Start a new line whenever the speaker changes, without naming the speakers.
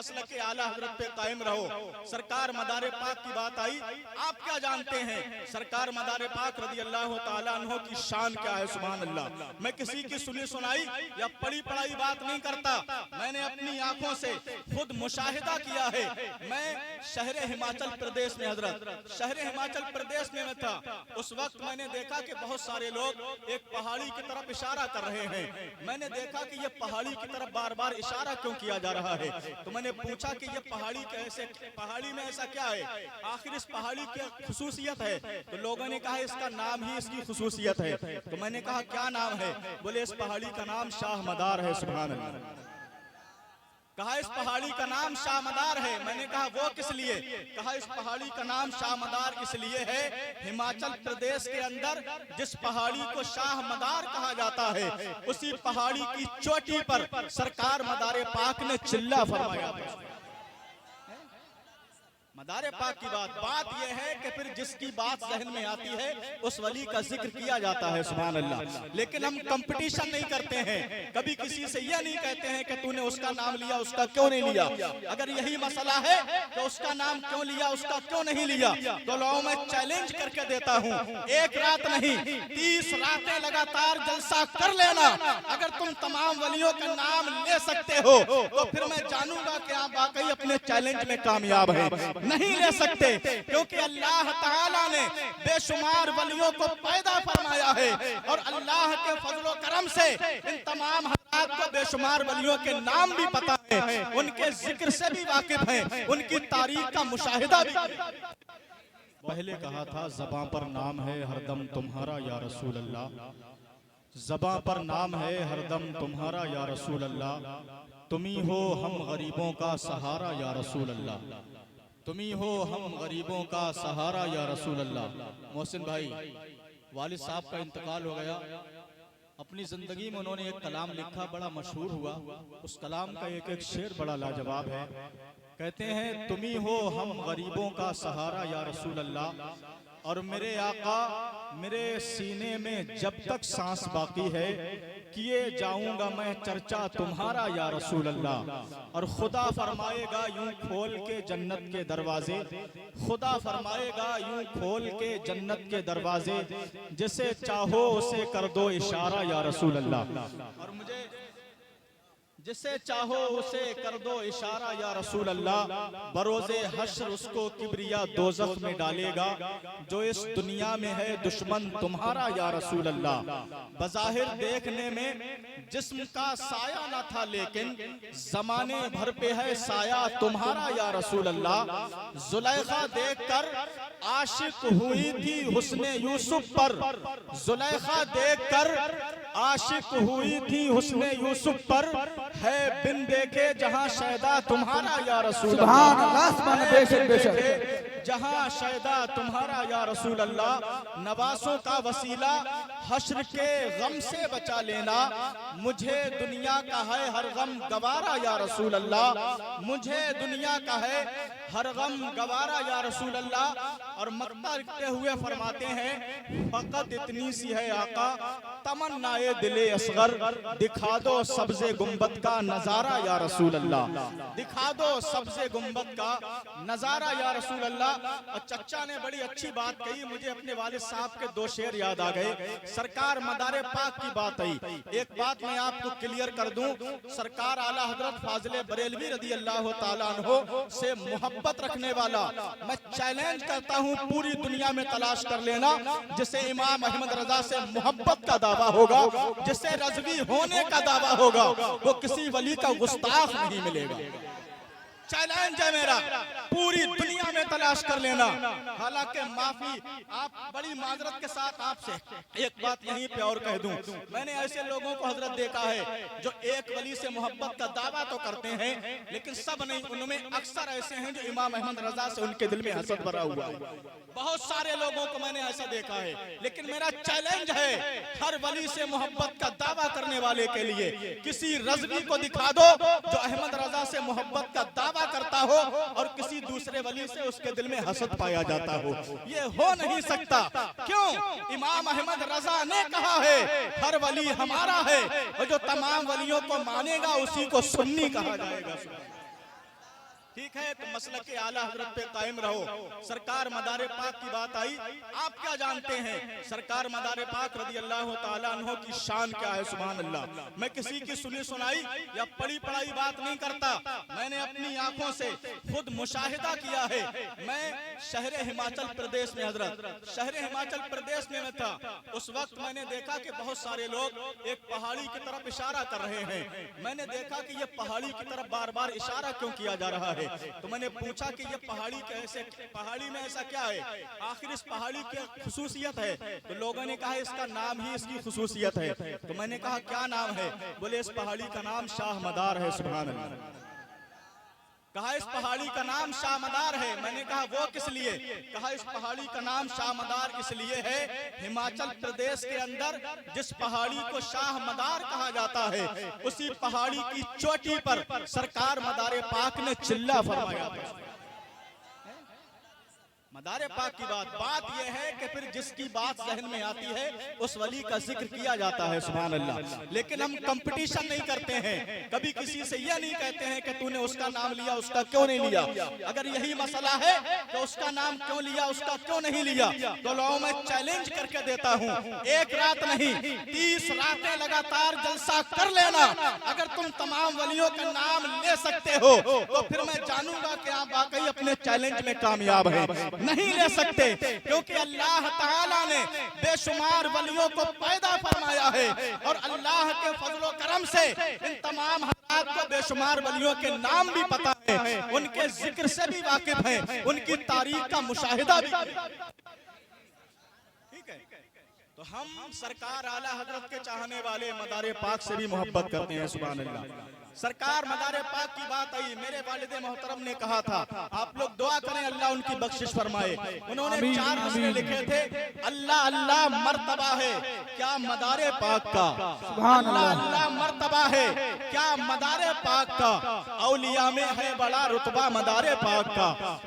मसलक आला हजरत पे कायम रहो। सरकार मदार पाक की बात आई, आप क्या जानते हैं सरकार मदार पाक रज़ी अल्लाह ताला अन्हो की शान क्या है? सुभान अल्लाह। मैं किसी की सुनी सुनाई या पढ़ी पढ़ाई बात नहीं करता, मैंने अपनी आंखों से खुद मुशाहिदा किया है। मैं शहर हिमाचल प्रदेश में हजरत शहर हिमाचल प्रदेश में मैं था, उस वक्त मैंने देखा कि बहुत सारे लोग एक पहाड़ी की तरफ इशारा कर रहे हैं। मैंने देखा कि ये पहाड़ी की तरफ बार बार इशारा क्यों किया जा रहा है? तो मैंने पूछा कि ये पहाड़ी में ऐसा क्या है, आखिर इस पहाड़ी की खुसूसियत है? तो लोगों ने कहा इसका नाम ही इसकी खुसूसियत है। तो मैंने कहा क्या नाम है? बोले इस पहाड़ी का नाम शाह मदार है। सुभान अल्लाह। कहा इस पहाड़ी का नाम शाह मदार है। मैंने कहा वो किस लिए? कहा इस पहाड़ी का नाम शाह मदार इसलिए है, हिमाचल प्रदेश के अंदर जिस पहाड़ी को शाह मदार कहा जाता है, उसी पहाड़ी की चोटी पर सरकार मदार पाक ने चिल्ला फरमाया था। मदार पाक की बात यह है कि फिर जिसकी बात जहन में आती है उस वली का जिक्र किया जाता है। सुभान अल्लाह। लेकिन हम कंपटीशन नहीं करते हैं, कभी किसी से यह नहीं कहते हैं कि तूने उसका नाम लिया, उसका क्यों नहीं लिया। अगर यही मसला है तो उसका नाम क्यों लिया, उसका क्यों नहीं लिया। तो लोगों में चैलेंज करके देता हूँ, एक रात नहीं 30 रातें लगातार जलसा कर लेना। अगर तुम तमाम वलियों का नाम ले सकते हो तो फिर मैं जानूंगा कि आप वाकई अपने चैलेंज में कामयाब हैं। नहीं ले सकते क्योंकि अल्लाह ताला ने बेशुमार वलियों को पैदा फरमाया है और अल्लाह के फजलो करम से इन तमाम हज़रात को बेशुमार वलियों के नाम भी पता है, उनके जिक्र से भी वाकिफ हैं, उनकी तारीख का मुशाहिदा भी। पहले कहा था ज़बां पर नाम है हरदम तुम्हारा या रसूल अल्लाह, ज़बां पर नाम है हरदम तुम्हारा या रसूल अल्लाह, तुमी हो हम गरीबों का सहारा या रसूल अल्लाह, तुमी हो हम गरीबों का सहारा या रसूल अल्लाह। मोहसिन भाई वालिद साहब का इंतकाल हो गया, अपनी जिंदगी में उन्होंने एक कलाम लिखा, बड़ा मशहूर हुआ। उस कलाम का एक एक शेर बड़ा लाजवाब है। कहते हैं तुमी हो हम गरीबों का सहारा या रसूल अल्लाह, और मेरे आका मेरे सीने में जब तक सांस बाकी है किए जाऊंगा मैं चर्चा तुम्हारा या रसूल अल्लाह। और खुदा फरमाएगा यूं खोल के जन्नत के दरवाजे, खुदा फरमाएगा यूं खोल के जन्नत के दरवाजे, जिसे चाहो उसे कर दो इशारा या रसूल अल्लाह। और मुझे जिसे चाहो उसे कर दो इशारा या रसूल अल्लाह, बरोज़े हश्र उसको किब्रिया दोज़ख में डालेगा, जो इस दुनिया में है दुश्मन तुम्हारा या रसूल अल्लाह। बज़ाहिर देखने में जिस्म का साया न था, लेकिन ज़माने भर पे है साया तुम्हारा या रसूल अल्लाह। ज़ुलैखा देखकर आशिक हुई थी हुस्ने यूसुफ पर, ज़ुलैखा देखकर आशिक हुई थी हुस्ने यूसुफ पर, है बिन देखे जहां शैदा तुम्हारा या रसूल अल्लाह, जहां शैदा तुम्हारा या रसूल अल्लाह। नवासों का वसीला हश्र के गम से बचा लेना, मुझे दुनिया का है हर गम गवारा या रसूल अल्लाह, मुझे दुनिया का है हर गम गवारा या रसूल अल्लाह। और मक्ता लिखते हुए फरमाते हैं फकत इतनी सी है आका तमन्नाए दिले असगर, दिखा दो सब्ज़े गुंबद का नजारा या रसूल अल्लाह, दिखा दो सब्ज़े गुंबद का नजारा या रसूल अल्लाह। और चच्चा ने बड़ी अच्छी बात कही, मुझे अपने वालिद साहब के 2 शेर याद आ गए। सरकार मदार पाक की बात आई, एक बात मैं आपको क्लियर कर दूं, सरकार आला हजरत फाजिले बरेलवी रज़ी अल्लाह ताला अन्हो से मोहब्बत रखने वाला मैं चैलेंज करता हूं, पूरी दुनिया में तलाश कर लेना जिसे इमाम अहमद रजा से मोहब्बत का दावा होगा, जिसे रज़वी होने का दावा होगा, वो किसी वली का गुस्ताख नहीं मिलेगा। चैलेंज है मेरा, पूरी दुनिया में तलाश कर लेना। हालांकि माफी, आप बड़ी माजरत के साथ आपसे एक बात यहीं पे और कह दूं, मैंने ऐसे लोगों को हजरत देखा है जो एक वली से मोहब्बत का दावा तो करते हैं, लेकिन सब नहीं, उनमें अक्सर ऐसे हैं जो इमाम अहमद रजा से उनके दिल में हसद भरा हुआ है। बहुत सारे लोगों को मैंने ऐसा देखा है, लेकिन मेरा चैलेंज है हर वली से मोहब्बत का दावा करने वाले के लिए, किसी रज़वी को दिखा दो जो अहमद रजा से मोहब्बत का दावा करता हो और किसी दूसरे वली से उसके दिल में हसद पाया जाता हो। ये हो नहीं सकता। क्यों? इमाम अहमद रजा ने कहा है हर वली हमारा है, और जो तमाम वलियों को मानेगा उसी को सुन्नी कहा जाएगा। ठीक है, तो मसलक के आला हजरत पे कायम रहो। सरकार मदारे पाक की बात आई, आप क्या जानते हैं सरकार मदारे पाक रज़ी अल्लाह ताला अन्हो की शान क्या है? सुभान अल्लाह। मैं किसी की सुनी सुनाई या पढ़ी पढ़ाई बात नहीं करता, मैंने अपनी आंखों से खुद मुशाहिदा किया है। मैं शहर हिमाचल प्रदेश में, हजरत शहर हिमाचल प्रदेश में मैं था, उस वक्त मैंने देखा कि बहुत सारे लोग एक पहाड़ी की तरफ इशारा कर रहे हैं। मैंने देखा कि ये पहाड़ी की तरफ बार बार इशारा क्यों किया जा रहा है? तो मैंने पूछा कि ये पहाड़ी कैसे, पहाड़ी में ऐसा क्या है, आखिर इस पहाड़ी की खुसूसियत है? तो लोगों ने कहा इसका नाम ही इसकी खुसूसियत है। तो मैंने कहा क्या नाम है? बोले इस पहाड़ी का नाम शाह मदार है। सुभान अल्लाह। कहा इस पहाड़ी का नाम शाह मदार है। मैंने कहा वो किस लिए? कहा इस पहाड़ी का नाम शाह मदार इसलिए है, हिमाचल प्रदेश के अंदर जिस पहाड़ी को शाह मदार कहा जाता है, उसी पहाड़ी की चोटी पर सरकार मदारे पाक ने चिल्ला फरमाया। मदारे पाक की बात यह है कि फिर जिसकी बात जहन में आती है उस वली का जिक्र किया जाता है। सुभान अल्लाह। लेकिन हम कंपटीशन नहीं करते हैं, कभी किसी से यह नहीं कहते हैं कि तूने उसका नाम लिया, उसका क्यों नहीं लिया। अगर यही मसला है तो उसका नाम क्यों लिया, उसका क्यों नहीं लिया, तो लो मैं चैलेंज करके देता हूँ, एक रात नहीं 30 रातें लगातार जलसा कर लेना। अगर तुम तमाम वलियों का नाम ले सकते हो तो फिर मैं जानूंगा कि आप वाकई अपने चैलेंज में कामयाब हैं। नहीं ले सकते, क्योंकि अल्लाह ताला ने बेशुमार वलियों को पैदा फरमाया है और अल्लाह के फजलो करम से इन तमाम हज़रात को बेशुमार वलियों के नाम भी पता है, उनके जिक्र से भी वाकिफ हैं, उनकी तारीख का मुशाहिदा भी। ठीक है, तो हम सरकार आला हजरत के चाहने वाले मदारे पाक से भी मोहब्बत करते हैं। सुभान अल्लाह। सरकार मदारे पाक की बात आई, मेरे वालिदे मोहतरम ने कहा था आप लोग दुआ करें अल्लाह उनकी बख्शिश फरमाए। उन्होंने 4 मसले लिखे थे। अल्लाह अल्लाह मर्तबा है क्या मदारे पाक का, अल्लाह अल्लाह मर्तबा है क्या मदारे पाक का, औलिया में है बड़ा रुतबा मदारे पाक का।